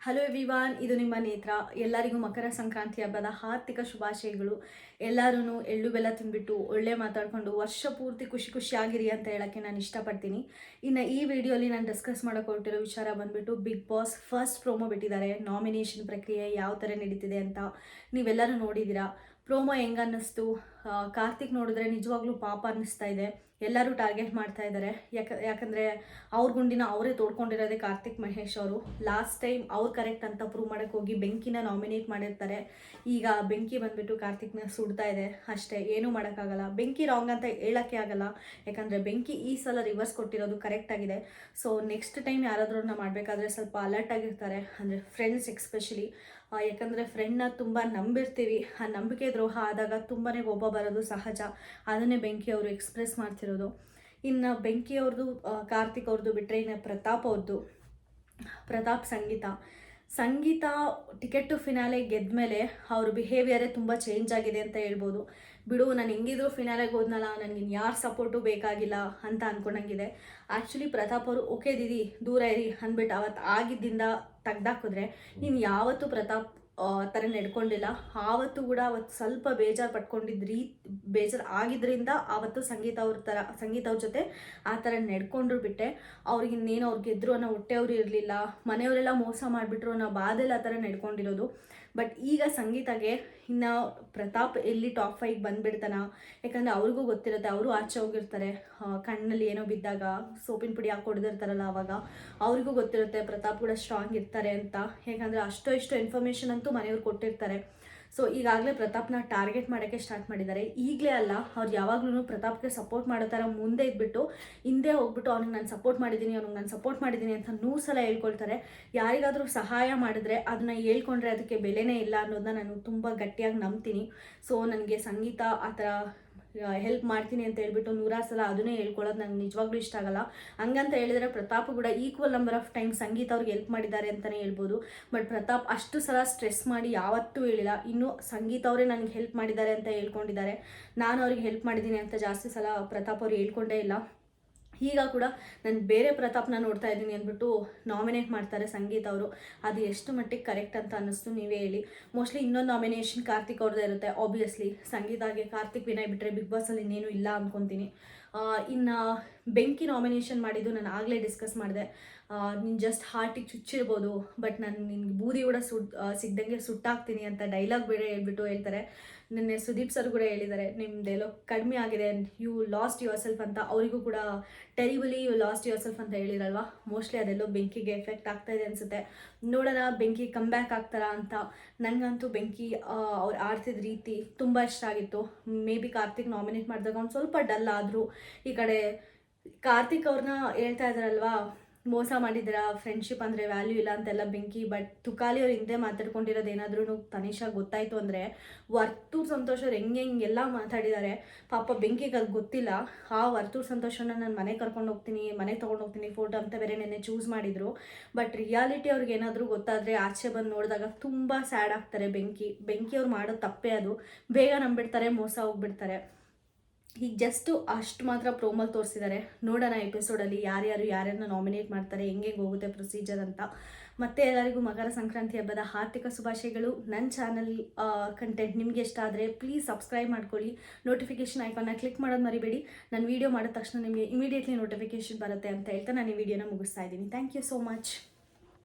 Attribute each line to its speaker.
Speaker 1: Hello everyone, ಇದು ನಿಮ್ಮ ನೇತ್ರ. ಎಲ್ಲರಿಗೂ ಮಕರ ಸಂಕ್ರಾಂತಿ ಹಬ್ಬದ ಹಾರ್ದಿಕ ಶುಭಾಶಯಗಳು. ಎಲ್ಲರೂ ಎಳ್ಳು ಬೆಲ್ಲ ತಿಂದ್ಬಿಟ್ಟು ಒಳ್ಳೆ ಮಾತಾಡಿಕೊಂಡು ವರ್ಷ ಪೂರ್ತಿ ಖುಷಿ ಖುಷಿಯಾಗಿರಿ ಅಂತ ಹೇಳೋಕ್ಕೆ ನಾನು ಇಷ್ಟಪಡ್ತೀನಿ. ಇನ್ನು ಈ ವಿಡಿಯೋಲಿ ನಾನು ಡಿಸ್ಕಸ್ ಮಾಡೋಕೆ ಹೊರಟಿರೋ ವಿಚಾರ ಬಂದುಬಿಟ್ಟು ಬಿಗ್ ಬಾಸ್ ಫಸ್ಟ್ ಪ್ರೋಮೋ ಬಿಟ್ಟಿದ್ದಾರೆ. ನಾಮಿನೇಷನ್ ಪ್ರಕ್ರಿಯೆ ಯಾವ ಥರ ನಡೀತಿದೆ ಅಂತ ನೀವೆಲ್ಲರೂ ನೋಡಿದ್ದೀರಾ. ಪ್ರೋಮೋ ಹೆಂಗೆ ಅನ್ನಿಸ್ತು? ಕಾರ್ತಿಕ್ ನೋಡಿದ್ರೆ ನಿಜವಾಗ್ಲೂ ಪಾಪ ಅನ್ನಿಸ್ತಾ ಇದೆ. ಎಲ್ಲರೂ ಟಾರ್ಗೆಟ್ ಮಾಡ್ತಾ ಇದ್ದಾರೆ. ಯಾಕಂದರೆ ಅವ್ರ ಗುಂಡಿನ ಅವರೇ ತೋಡ್ಕೊಂಡಿರೋದೇ ಕಾರ್ತಿಕ್ ಮಹೇಶ್ ಅವರು. ಲಾಸ್ಟ್ ಟೈಮ್ ಅವ್ರು ಕರೆಕ್ಟ್ ಅಂತ ಪ್ರೂವ್ ಮಾಡೋಕ್ಕೆ ಹೋಗಿ ಬೆಂಕಿನ ನಾಮಿನೇಟ್ ಮಾಡಿರ್ತಾರೆ. ಈಗ ಬೆಂಕಿ ಬಂದುಬಿಟ್ಟು ಕಾರ್ತಿಕ್ನ ಸುಡ್ತಾ ಇದೆ ಅಷ್ಟೇ, ಏನೂ ಮಾಡೋಕ್ಕಾಗಲ್ಲ. ಬೆಂಕಿ ರಾಂಗ್ ಅಂತ ಹೇಳೋಕ್ಕೆ ಆಗಲ್ಲ, ಯಾಕಂದರೆ ಬೆಂಕಿ ಈ ಸಲ ರಿವರ್ಸ್ ಕೊಟ್ಟಿರೋದು ಕರೆಕ್ಟ್ ಆಗಿದೆ. ಸೊ ನೆಕ್ಸ್ಟ್ ಟೈಮ್ ಯಾರಾದ್ರೂ ಮಾಡಬೇಕಾದ್ರೆ ಸ್ವಲ್ಪ ಅಲರ್ಟ್ ಆಗಿರ್ತಾರೆ, ಅಂದರೆ ಫ್ರೆಂಡ್ಸ್ ಎಕ್ಸ್ಪೆಷಲಿ. ಯಾಕಂದರೆ ಫ್ರೆಂಡ್ನ ತುಂಬ ನಂಬಿರ್ತೀವಿ, ಆ ನಂಬಿಕೆ ದ್ರೋಹ ಆದಾಗ ತುಂಬಾ ಕೋಪ ಬರೋದು ಸಹಜ. ಅದನ್ನೇ ಬೆಂಕಿ ಅವರು ಎಕ್ಸ್ಪ್ರೆಸ್ ಮಾಡ್ತಿರೋದು. ಇನ್ನು ಬೆಂಕಿ ಅವ್ರದ್ದು, ಕಾರ್ತಿಕ್ ಅವ್ರದ್ದು ಬಿಟ್ಟರೆ ಇನ್ನು ಪ್ರತಾಪ್ ಸಂಗೀತ ಟಿಕೆಟ್ ಟು ಫಿನಾಲೆ ಗೆದ್ದ ಮೇಲೆ ಅವ್ರ ಬಿಹೇವಿಯರೇ ತುಂಬ ಚೇಂಜ್ ಆಗಿದೆ ಅಂತ ಹೇಳ್ಬೋದು. ಬಿಡು, ನಾನು ಹೆಂಗಿದ್ರು ಫಿನಾಲೆಗೆ ಹೋದ್ನಲ್ಲ, ನನಗೆ ಯಾರು ಸಪೋರ್ಟು ಬೇಕಾಗಿಲ್ಲ ಅಂತ ಅಂದ್ಕೊಂಡಂಗಿದೆ. ಆ್ಯಕ್ಚುಲಿ ಪ್ರತಾಪ್ ಅವರು ಓಕೆ ದೀದಿ ದೂರ ಇರಿ ಅಂದ್ಬಿಟ್ಟು ಅವತ್ತು ಆಗಿದ್ದಿಂದ ತೆಗ್ದಾಕಿದ್ರೆ ನೀನು ಯಾವತ್ತೂ ಪ್ರತಾಪ್ ಥರ ನಡ್ಕೊಂಡಿಲ್ಲ. ಆವತ್ತು ಕೂಡ ಅವತ್ತು ಸ್ವಲ್ಪ ಬೇಜಾರು ಆಗಿದ್ದರಿಂದ ಆವತ್ತು ಸಂಗೀತ ಅವ್ರ ಜೊತೆ ಆ ಥರ ನಡ್ಕೊಂಡ್ರು ಬಿಟ್ಟೆ. ಅವ್ರಿಗೆ ಇನ್ನೇನು ಅವ್ರು ಗೆದ್ರು ಅನ್ನೋ ಹೊಟ್ಟೆಯವರು ಇರಲಿಲ್ಲ, ಮನೆಯವರೆಲ್ಲ ಮೋಸ ಮಾಡಿಬಿಟ್ರು ಅನ್ನೋ ಬಾಧೆಲ್ಲ ಆ ಥರ ನಡ್ಕೊಂಡಿರೋದು. ಬಟ್ ಈಗ ಸಂಗೀತಗೆ ಇನ್ನು ಪ್ರತಾಪ್ ಎಲ್ಲಿ ಟಾಪ್ 5 ಬಂದುಬಿಡ್ತಾನ, ಯಾಕಂದರೆ ಅವ್ರಿಗೂ ಗೊತ್ತಿರುತ್ತೆ, ಅವರು ಆಚೆ ಹೋಗಿರ್ತಾರೆ. ಕಣ್ಣಲ್ಲಿ ಏನೋ ಬಿದ್ದಾಗ ಸೋಪಿನ ಪುಡಿ ಹಾಕಿ ಹೊಡೆದಿರ್ತಾರಲ್ಲ, ಆವಾಗ ಅವ್ರಿಗೂ ಗೊತ್ತಿರುತ್ತೆ ಪ್ರತಾಪ್ ಕೂಡ ಸ್ಟ್ರಾಂಗ್ ಇರ್ತಾರೆ ಅಂತ. ಯಾಕಂದರೆ ಇಷ್ಟು ಇನ್ಫಾರ್ಮೇಷನ್ ಅಂತೂ ಮನೆಯವ್ರು ಕೊಟ್ಟಿರ್ತಾರೆ. ಸೊ ಈಗಾಗಲೇ ಪ್ರತಾಪ್ನ ಟಾರ್ಗೆಟ್ ಮಾಡೋಕ್ಕೆ ಸ್ಟಾರ್ಟ್ ಮಾಡಿದ್ದಾರೆ. ಈಗಲೇ ಅಲ್ಲ, ಅವ್ರು ಯಾವಾಗಲೂ ಪ್ರತಾಪ್ಗೆ ಸಪೋರ್ಟ್ ಮಾಡೋ ಥರ ಮುಂದೆ ಇದ್ಬಿಟ್ಟು ಹಿಂದೆ ಹೋಗ್ಬಿಟ್ಟು ಅವ್ನಿಗೆ ನಾನು ಸಪೋರ್ಟ್ ಮಾಡಿದ್ದೀನಿ ಅಂತ 100 ಸಲ ಹೇಳ್ಕೊಳ್ತಾರೆ. ಯಾರಿಗಾದರೂ ಸಹಾಯ ಮಾಡಿದ್ರೆ ಅದನ್ನ ಹೇಳ್ಕೊಂಡ್ರೆ ಅದಕ್ಕೆ ಬೆಲೆನೇ ಇಲ್ಲ ಅನ್ನೋದನ್ನ ನಾನು ತುಂಬ ಗಟ್ಟಿಯಾಗಿ ನಂಬ್ತೀನಿ. ಸೊ ನನಗೆ ಸಂಗೀತ ಆ ಥರ ಹೆಲ್ಪ್ ಮಾಡ್ತೀನಿ ಅಂತ ಹೇಳ್ಬಿಟ್ಟು 100 ಸಲ ಅದನ್ನೇ ಹೇಳ್ಕೊಳ್ಳೋದು ನನಗೆ ನಿಜವಾಗ್ಲೂ ಇಷ್ಟ ಆಗಲ್ಲ. ಹಂಗಂತ ಹೇಳಿದರೆ ಪ್ರತಾಪ್ ಕೂಡ ಈಕ್ವಲ್ ನಂಬರ್ ಆಫ್ ಟೈಮ್ ಸಂಗೀತ ಅವ್ರಿಗೆ ಹೆಲ್ಪ್ ಮಾಡಿದ್ದಾರೆ ಅಂತಲೇ ಹೇಳ್ಬೋದು. ಬಟ್ ಪ್ರತಾಪ್ ಅಷ್ಟು ಸಲ ಸ್ಟ್ರೆಸ್ ಮಾಡಿ ಯಾವತ್ತೂ ಹೇಳಿಲ್ಲ. ಇನ್ನು ಸಂಗೀತ ಅವರೇ ನನಗೆ ಹೆಲ್ಪ್ ಮಾಡಿದ್ದಾರೆ ಅಂತ ಹೇಳ್ಕೊಂಡಿದ್ದಾರೆ. ನಾನು ಅವ್ರಿಗೆ ಹೆಲ್ಪ್ ಮಾಡಿದ್ದೀನಿ ಅಂತ ಜಾಸ್ತಿ ಸಲ ಪ್ರತಾಪ್ ಅವ್ರು ಹೇಳ್ಕೊಂಡೇ ಇಲ್ಲ. ಈಗ ಕೂಡ ನಾನು ಬೇರೆ ಪ್ರತಾಪ್ನ ನೋಡ್ತಾ ಇದ್ದೀನಿ ಅಂದ್ಬಿಟ್ಟು ನಾಮಿನೇಟ್ ಮಾಡ್ತಾರೆ ಸಂಗೀತ ಅವರು. ಅದು ಎಷ್ಟು ಮಟ್ಟಿಗೆ ಕರೆಕ್ಟ್ ಅಂತ ಅನ್ನಿಸ್ತು, ನೀವೇ ಹೇಳಿ. ಮೋಸ್ಟ್ಲಿ ಇನ್ನೊಂದು ನಾಮಿನೇಷನ್ ಕಾರ್ತಿಕ್ ಅವ್ರದ್ದೇ ಇರುತ್ತೆ. ಆಬ್ವಿಯಸ್ಲಿ ಸಂಗೀತಾಗೆ ಕಾರ್ತಿಕ್ ವಿನಯ್ ಬಿಟ್ಟರೆ ಬಿಗ್ ಬಾಸಲ್ಲಿ ಇನ್ನೇನು ಇಲ್ಲ ಅಂದ್ಕೊತೀನಿ. ಇನ್ನು ಬೆಂಕಿ ನಾಮಿನೇಷನ್ ಮಾಡಿದ್ದು ನಾನು ಆಗಲೇ ಡಿಸ್ಕಸ್ ಮಾಡಿದೆ. ನೀನು ಜಸ್ಟ್ ಹಾರ್ಟಿಗೆ ಚುಚ್ಚಿರ್ಬೋದು, ಬಟ್ ನಾನು ನಿನ್ಗೆ ಬೂದಿ ಕೂಡ ಸಿಗ್ದಂಗೆ ಸುಟ್ಟಾಕ್ತೀನಿ ಅಂತ ಡೈಲಾಗ್ ಬೇರೆ ಹೇಳ್ಬಿಟ್ಟು ಹೇಳ್ತಾರೆ. ನಿನ್ನೆ ಸುದೀಪ್ ಸರ್ ಕೂಡ ಹೇಳಿದ್ದಾರೆ, ನಿಮ್ಮದೆಲ್ಲೋ ಕಡಿಮೆ ಆಗಿದೆ, ಯು ಲಾಸ್ಟ್ ಯುವರ್ ಸೆಲ್ಫ್ ಅಂತ. ಅವರಿಗೂ ಕೂಡ terribly you lost yourself ಅಂತ ಹೇಳಿರಲ್ವ. ಮೋಸ್ಟ್ಲಿ ಅದೆಲ್ಲೋ ಬೆಂಕಿಗೆ ಎಫೆಕ್ಟ್ ಆಗ್ತಾ ಇದೆ ಅನಿಸುತ್ತೆ. ನೋಡೋಣ ಬೆಂಕಿ ಕಮ್ ಬ್ಯಾಕ್ ಆಗ್ತಾರಾ ಅಂತ. ನನಗಂತೂ ಬೆಂಕಿ ಅವ್ರು ಆಡ್ತಿದ್ದ ರೀತಿ ತುಂಬ ಇಷ್ಟ ಆಗಿತ್ತು. ಮೇ ಬಿ ಕಾರ್ತಿಕ್ ನಾಮಿನೇಟ್ ಮಾಡಿದಾಗ ಒಂದು ಸ್ವಲ್ಪ ಡಲ್ ಆದರೂ, ಈ ಕಡೆ ಕಾರ್ತಿಕ್ ಅವ್ರನ್ನ ಹೇಳ್ತಾ ಇದ್ದಾರಲ್ವಾ, ಮೋಸ ಮಾಡಿದ್ದೀರಾ, ಫ್ರೆಂಡ್ಶಿಪ್ ಅಂದರೆ ವ್ಯಾಲ್ಯೂ ಇಲ್ಲ ಅಂತೆಲ್ಲ ಬೆಂಕಿ. ಬಟ್ ತುಕಾಲಿ ಅವ್ರು ಹಿಂದೆ ಮಾತಾಡ್ಕೊಂಡಿರೋದು ಏನಾದ್ರೂ ತನಿಷಾಗಿ ಗೊತ್ತಾಯಿತು ಅಂದರೆ ವರ್ತೂರ್ ಸಂತೋಷ್ ಅವ್ರು ಹೆಂಗೆಲ್ಲ ಮಾತಾಡಿದ್ದಾರೆ. ಪಾಪ ಬೆಂಕಿಗೆ ಅದು ಗೊತ್ತಿಲ್ಲ. ಆ ವರ್ತೂರ್ ಸಂತೋಷನ ನಾನು ಮನೆಗೆ ಕರ್ಕೊಂಡು ಹೋಗ್ತೀನಿ ಫೋಟೋ ಅಂತ ಬೇರೆ ನೆನ್ನೆ ಚೂಸ್ ಮಾಡಿದರು. ಬಟ್ ರಿಯಾಲಿಟಿ ಅವ್ರಿಗೆ ಏನಾದರೂ ಗೊತ್ತಾದರೆ ಆಚೆ ಬಂದು ನೋಡಿದಾಗ ತುಂಬ ಸ್ಯಾಡ್ ಆಗ್ತಾರೆ. ಬೆಂಕಿ ಅವ್ರು ಮಾಡೋದು ತಪ್ಪೇ ಅದು. ಬೇಗ ನಂಬಿಡ್ತಾರೆ, ಮೋಸ ಹೋಗ್ಬಿಡ್ತಾರೆ. ಈಗ ಜಸ್ಟು ಅಷ್ಟು ಮಾತ್ರ ಪ್ರೋಮಲ್ ತೋರಿಸಿದ್ದಾರೆ. ನೋಡೋಣ ಎಪಿಸೋಡಲ್ಲಿ ಯಾರ್ಯಾರನ್ನ ನಾಮಿನೇಟ್ ಮಾಡ್ತಾರೆ, ಹೆಂಗೆ ಹೋಗುತ್ತೆ ಪ್ರೊಸೀಜರ್ ಅಂತ. ಮತ್ತೆ ಎಲ್ಲರಿಗೂ ಮಕರ ಸಂಕ್ರಾಂತಿ ಹಬ್ಬದ ಹಾರ್ದಿಕ ಶುಭಾಶಯಗಳು. ನನ್ನ ಚಾನಲ್ ಕಂಟೆಂಟ್ ನಿಮಗೆ ಇಷ್ಟ ಆದರೆ ಪ್ಲೀಸ್ ಸಬ್ಸ್ಕ್ರೈಬ್ ಮಾಡ್ಕೊಳ್ಳಿ. ನೋಟಿಫಿಕೇಷನ್ ಐಕಾನ್ನ ಕ್ಲಿಕ್ ಮಾಡೋದು ಮರಿಬೇಡಿ. ನಾನು ವೀಡಿಯೋ ಮಾಡಿದ ತಕ್ಷಣ ನಿಮಗೆ ಇಮಿಡಿಯೇಟ್ಲಿ ನೋಟಿಫಿಕೇಷನ್ ಬರುತ್ತೆ ಅಂತ ಹೇಳ್ತಾ ನಾನು ಈ ವಿಡಿಯೋನ ಮುಗಿಸ್ತಾ ಇದ್ದೀನಿ. Thank you so much.